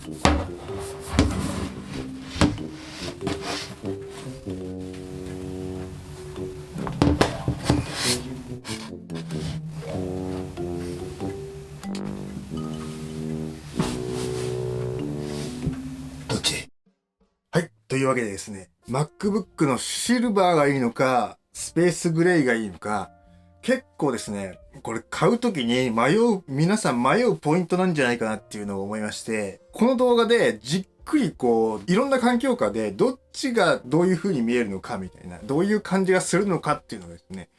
どっち？はい。というわけでですね、MacBook のシルバーがいいのか、スペースグレーがいいのか、結構ですね、これ買うときに皆さん迷うポイントなんじゃないかなっていうのを思いまして、この動画でじっくりいろんな環境下でどっちがどういう風に見えるのかみたいな、どういう感じがするのかっていうのをですね、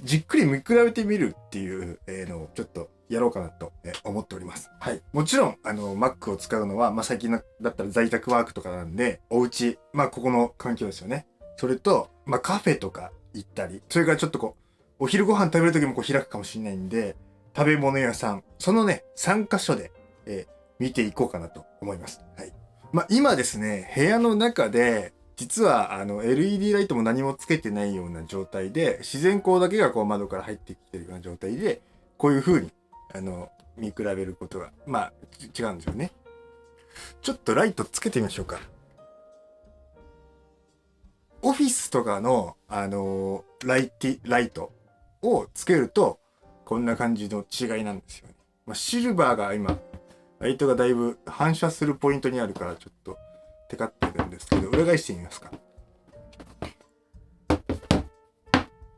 じっくり見比べてみるっていうのをちょっとやろうかなと思っております。はい。もちろん、Mac を使うのは、最近だったら在宅ワークとかなんで、お家、ここの環境ですよね。それと、カフェとか行ったり、それからちょっとお昼ご飯食べるときも開くかもしれないんで、食べ物屋さん、そのね、3箇所で、見ていこうかなと思います。はい。今ですね、部屋の中で、実はLED ライトも何もつけてないような状態で、自然光だけが窓から入ってきてるような状態で、こういう風に、見比べることが、違うんですよね。ちょっとライトつけてみましょうか。オフィスとかの、ライトをつけると、こんな感じの違いなんですよね。シルバーが今、ライトがだいぶ反射するポイントにあるから、ちょっとテカってるんですけど、裏返してみますか。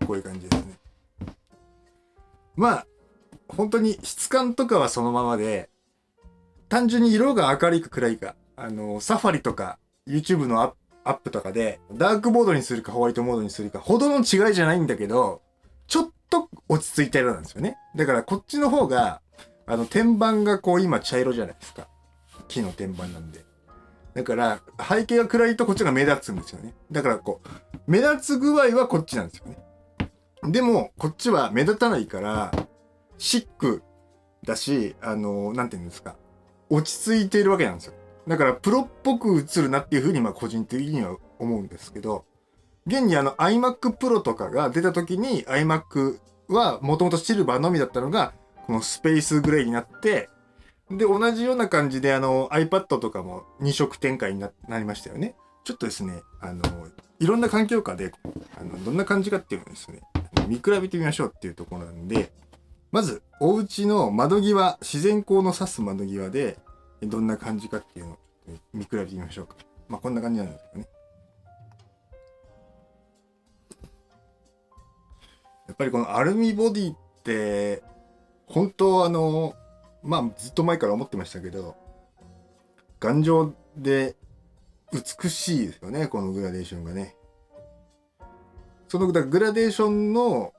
こういう感じですね。本当に質感とかはそのままで、単純に色が明るいか暗いか、サファリとか YouTube のアップとかで、ダークモードにするかホワイトモードにするかほどの違いじゃないんだけど、ちょっと落ち着いた色なんですよね。だからこっちの方が、天板が今茶色じゃないですか。木の天板なんで。だから、背景が暗いとこっちが目立つんですよね。だから目立つ具合はこっちなんですよね。でも、こっちは目立たないから、シックだし、なんていうんですか。落ち着いているわけなんですよ。だから、プロっぽく映るなっていうふうに、個人的には思うんですけど、現にiMac Pro とかが出た時に iMac はもともとシルバーのみだったのが、このスペースグレーになって、で、同じような感じでiPad とかも2色展開になりましたよね。ちょっとですね、いろんな環境下で、どんな感じかっていうのをですね、見比べてみましょうっていうところなんで、まず、お家の窓際、自然光の差す窓際で、どんな感じかっていうのを見比べてみましょうか。こんな感じなんですけどね。やっぱりこのアルミボディって、本当ずっと前から思ってましたけど、頑丈で美しいですよね、このグラデーションがね。そのグラデーションの、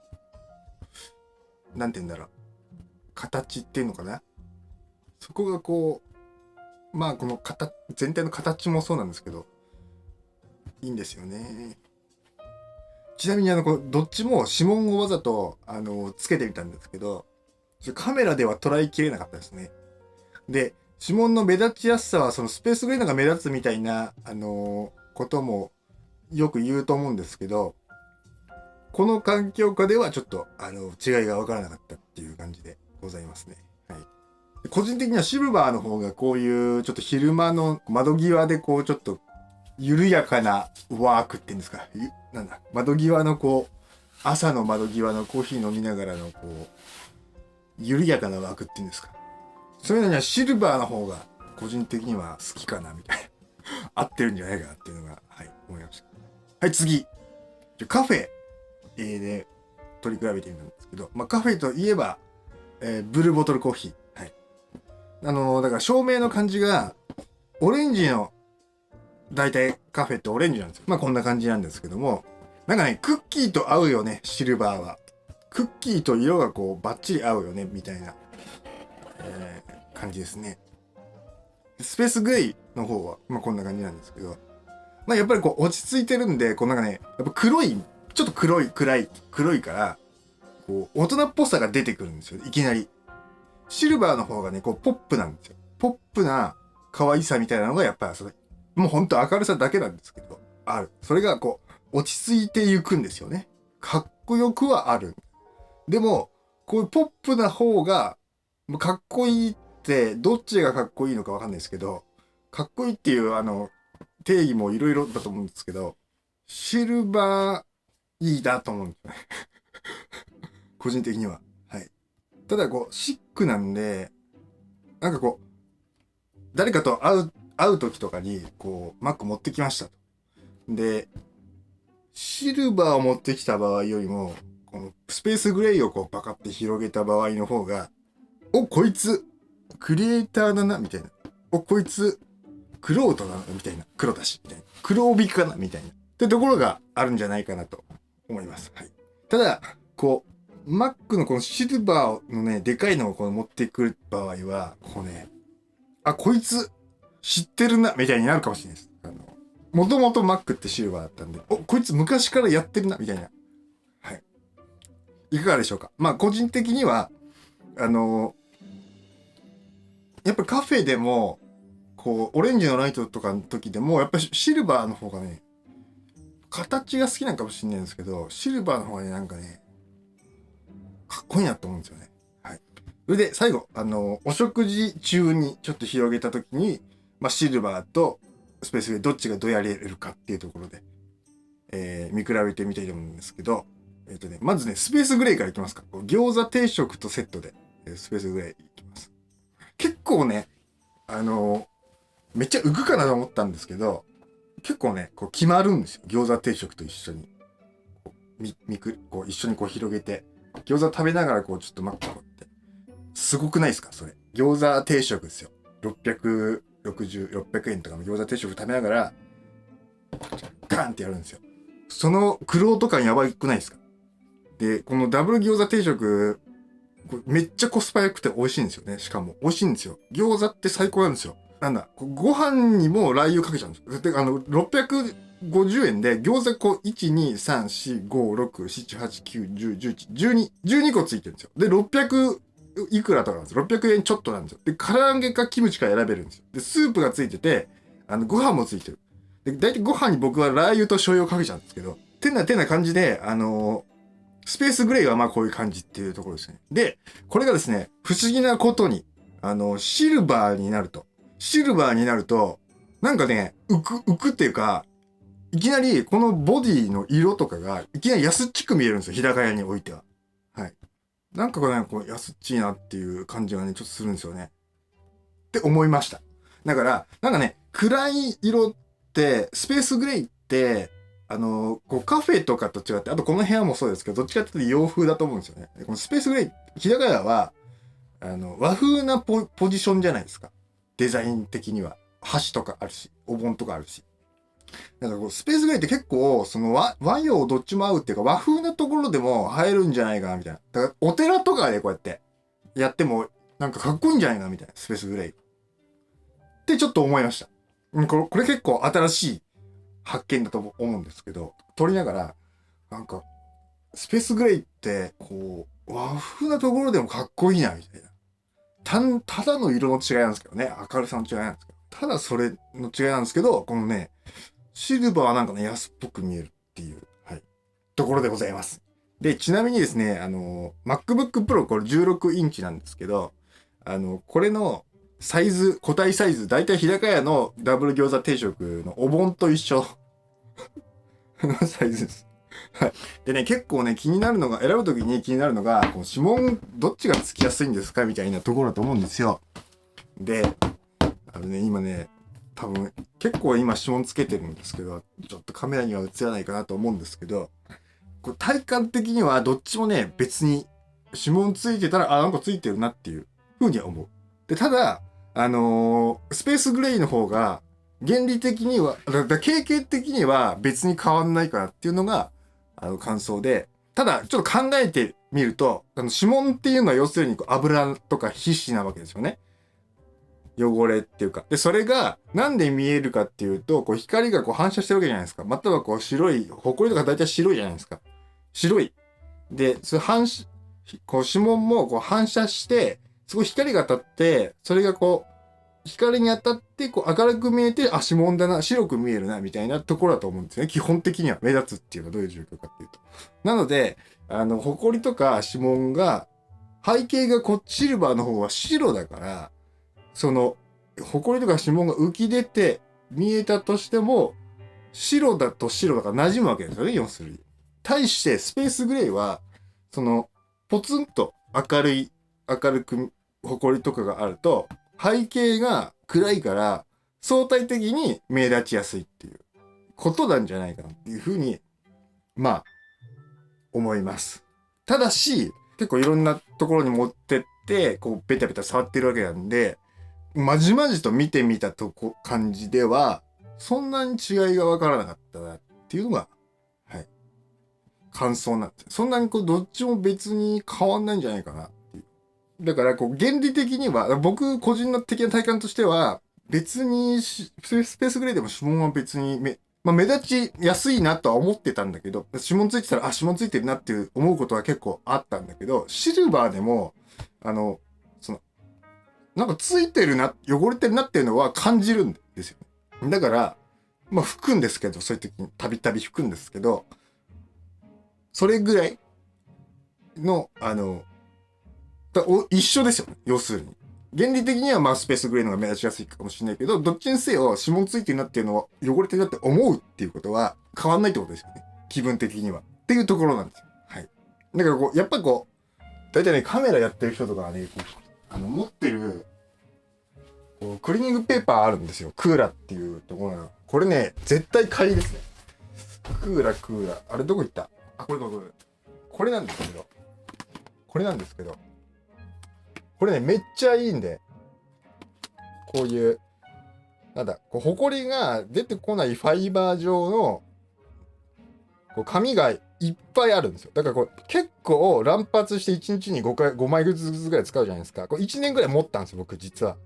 なんて言うんだろう、形っていうのかな。そこがこの全体の形もそうなんですけど、いいんですよね。ちなみにどっちも指紋をわざと、つけてみたんですけど、カメラでは捉えきれなかったですね。で、指紋の目立ちやすさは、そのスペースグレーのが目立つみたいな、こともよく言うと思うんですけど、この環境下ではちょっと、違いがわからなかったっていう感じでございますね。はい。個人的にはシルバーの方がこういうちょっと昼間の窓際でちょっと緩やかなワークっていうんですか。窓際の朝の窓際のコーヒー飲みながらの緩やかなワークっていうんですか。そういうのにはシルバーの方が個人的には好きかなみたいな。合ってるんじゃないかなっていうのが、はい、思いました。はい、次。カフェで取り比べてみたんですけど、カフェといえば、ブルーボトルコーヒー。はい。だから照明の感じが、オレンジの、だいたいカフェってオレンジなんですよ。こんな感じなんですけども、クッキーと合うよね、シルバーは。クッキーと色がバッチリ合うよね、みたいな、感じですね。スペースグレイの方は、こんな感じなんですけど、やっぱり落ち着いてるんで、やっぱ黒い、ちょっと黒いから、大人っぽさが出てくるんですよ、いきなり。シルバーの方がね、ポップなんですよ。ポップな可愛さみたいなのがやっぱりもうほんと明るさだけなんですけど、ある。それが落ち着いていくんですよね。かっこよくはある。でも、こういうポップな方が、かっこいいっってどっちがかっこいいのかわかんないですけど、かっこいいっていう定義もいろいろだと思うんですけど、シルバーいいなと思うんですよね。個人的には。はい。ただシックなんで、なんか誰かと会う時とかに、マック持ってきましたと。で、シルバーを持ってきた場合よりも、このスペースグレーをバカって広げた場合の方が、こいつ、クリエイターだな、みたいな。こいつ、クロートだな、みたいな。黒だし、みたいな。黒帯かな、みたいな。ってところがあるんじゃないかなと思います。はい。ただ、Mac のこのシルバーのね、でかいのを持ってくる場合は、こいつ、知ってるな、みたいになるかもしれないです。もともと Mac ってシルバーだったんで、こいつ昔からやってるな、みたいな。はい。いかがでしょうか。まあ、個人的には、やっぱカフェでも、オレンジのライトとかの時でも、やっぱりシルバーの方がね、形が好きなのかもしれないんですけど、シルバーの方がね、なんかね、かっこいいなと思うんですよね。はい。それで、最後、お食事中にちょっと広げた時に、まあ、シルバーとスペースでどっちがどうやれるかっていうところで、見比べてみたいと思うんですけど、まずね、スペースグレーからいきますか。餃子定食とセットで、スペースグレーいきます。結構ね、めっちゃ浮くかなと思ったんですけど、結構ね、決まるんですよ。餃子定食と一緒に。一緒に広げて、餃子食べながらちょっとマックって。すごくないですかそれ。餃子定食ですよ。600円とかの餃子定食食べながら、ガーンってやるんですよ。その苦労とかやばくないですか。で、このダブル餃子定食、めっちゃコスパ良くて美味しいんですよね。しかも美味しいんですよ。餃子って最高なんですよ。なんだ、ご飯にもラー油かけちゃうんですよ。で、650円で餃子1、2、3、4、5、6、7、8、9、10、11、12個ついてるんですよ。で、600いくらとかなんですよ。600円ちょっとなんですよ。で、唐揚げかキムチか選べるんですよ。で、スープがついてて、ご飯もついてる。で、大体ご飯に僕はラー油と醤油をかけちゃうんですけど、てな感じで、スペースグレーはまあこういう感じっていうところですね。で、これがですね、不思議なことに、シルバーになると、なんかね、浮くっていうか、いきなりこのボディの色とかが、いきなり安っちく見えるんですよ、日高屋においては。はい。なんか安っちいなっていう感じがね、ちょっとするんですよね。って思いました。だから、なんかね、暗い色って、スペースグレーって、カフェとかと違って、あとこの部屋もそうですけど、どっちかっていうと洋風だと思うんですよね。このスペースグレー、日高屋は、和風なポジションじゃないですか。デザイン的には。箸とかあるし、お盆とかあるし。だからスペースグレーって結構、和洋どっちも合うっていうか、和風なところでも入るんじゃないかな、みたいな。だからお寺とかでこうやってやっても、なんかかっこいいんじゃないかな、みたいな。スペースグレー。ってちょっと思いました。これ結構新しい発見だと思うんですけど、撮りながら、なんか、スペースグレーって、和風なところでもかっこいいな、みたいな。ただの色の違いなんですけどね。明るさの違いなんですけど。ただそれの違いなんですけど、このね、シルバーはなんかね、安っぽく見えるっていう、はい、ところでございます。で、ちなみにですね、MacBook Pro これ16インチなんですけど、これのサイズ、個体サイズ、だいたい日高屋のダブル餃子定食のお盆と一緒のサイズです。はい。でね、結構ね、選ぶときに気になるのが、指紋、どっちがつきやすいんですかみたいなところだと思うんですよ。で、今ね、多分、結構今指紋つけてるんですけど、ちょっとカメラには映らないかなと思うんですけど、体感的にはどっちもね、別に指紋ついてたら、なんかついてるなっていう風には思う。で、ただ、スペースグレーの方が、原理的には、経験的には別に変わんないかなっていうのが、感想で、ただ、ちょっと考えてみると、指紋っていうのは要するに油とか皮脂なわけですよね。汚れっていうか。で、それがなんで見えるかっていうと、光が反射してるわけじゃないですか。または白い、埃とか大体白いじゃないですか。白い。で、それ指紋も反射して、すごい光が当たって、それが光に当たって明るく見えて、指紋だな、白く見えるな、みたいなところだと思うんですね。基本的には目立つっていうのはどういう状況かっていうと。なので、埃とか指紋が、背景がシルバーの方は白だから、そのホコリとか指紋が浮き出て見えたとしても、白だと白だから馴染むわけですよね、要するに。対してスペースグレーはそのポツンと明るくホコリとかがあると背景が暗いから相対的に目立ちやすいっていうことなんじゃないかなっていうふうにまあ思います。ただし結構いろんなところに持ってってこうベタベタ触ってるわけなんで、まじまじと見てみた感じではそんなに違いが分からなかったなっていうのが、はい、感想なんです。そんなにこうどっちも別に変わんないんじゃないかなっていう。だからこう原理的には僕個人的な体感としては別にスペースグレーでも指紋は別に目立ちやすいなとは思ってたんだけど、指紋ついてたら指紋ついてるなっていう思うことは結構あったんだけど、シルバーでもそのなんかついてるな、汚れてるなっていうのは感じるんですよね。だから拭くんですけど、そういう時にたびたび拭くんですけど、それぐらいの一緒ですよね、要するに。原理的にはスペースグレーの方が目立ちやすいかもしれないけど、どっちにせよ指紋ついてるなっていうのは汚れてるなって思うっていうことは変わんないってことですよね、気分的にはっていうところなんですよ。はい。だからやっぱ大体ね、カメラやってる人とかはね、持ってるクリーニングペーパーあるんですよ、クーラっていうところが。これね絶対買いですね。クーラあれどこ行った？これなんですけど、これねめっちゃいいんで、こういうホコリが出てこないファイバー状の紙がいっぱいあるんですよ。だから結構乱発して1日に5枚ずつぐらい使うじゃないですか。1年ぐらい持ったんですよ、僕実は。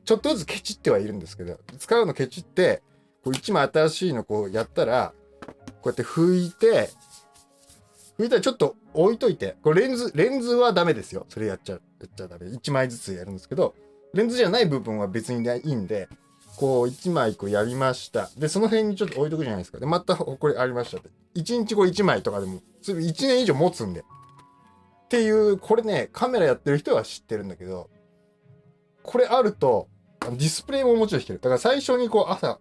ちょっとずつケチってはいるんですけど、使うのケチって1枚新しいのやったらこうやって拭いたらちょっと置いといて、レンズはダメですよ。それやっちゃダメ。1枚ずつやるんですけど、レンズじゃない部分は別にいいんで、1枚やりました。で、その辺にちょっと置いとくじゃないですか。で、またこれありましたって。1日1枚とかでも、それ1年以上持つんで。っていう、これね、カメラやってる人は知ってるんだけど、これあると、ディスプレイももちろんしてる。だから最初に朝、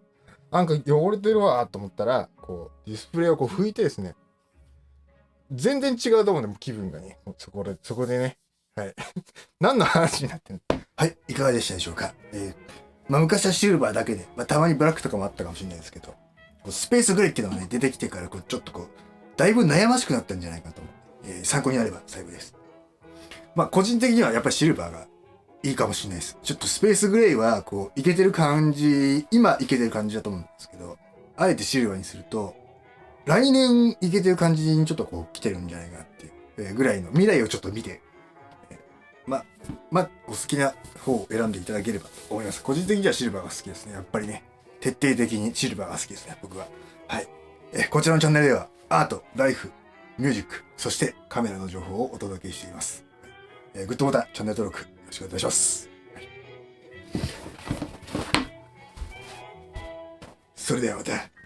なんか汚れてるわと思ったら、ディスプレイを拭いてですね、全然違うと思うんで、も気分がね、そこでね、はい。何の話になってるの？はい、いかがでしたでしょうか。昔はシルバーだけで、たまにブラックとかもあったかもしれないですけど、スペースグレーっていうのがね、出てきてから、ちょっとだいぶ悩ましくなったんじゃないかと思って、参考になれば幸いです。個人的にはやっぱりシルバーがいいかもしれないです。ちょっとスペースグレーは、イケてる感じ、今イケてる感じだと思うんですけど、あえてシルバーにすると、来年いけてる感じにちょっと来てるんじゃないかなっていうぐらいの未来をちょっと見て、お好きな方を選んでいただければと思います。個人的にはシルバーが好きですね。やっぱりね、徹底的にシルバーが好きですね、僕は。はい。こちらのチャンネルではアート、ライフ、ミュージック、そしてカメラの情報をお届けしています。グッドボタン、チャンネル登録よろしくお願いします。はい、それではまた。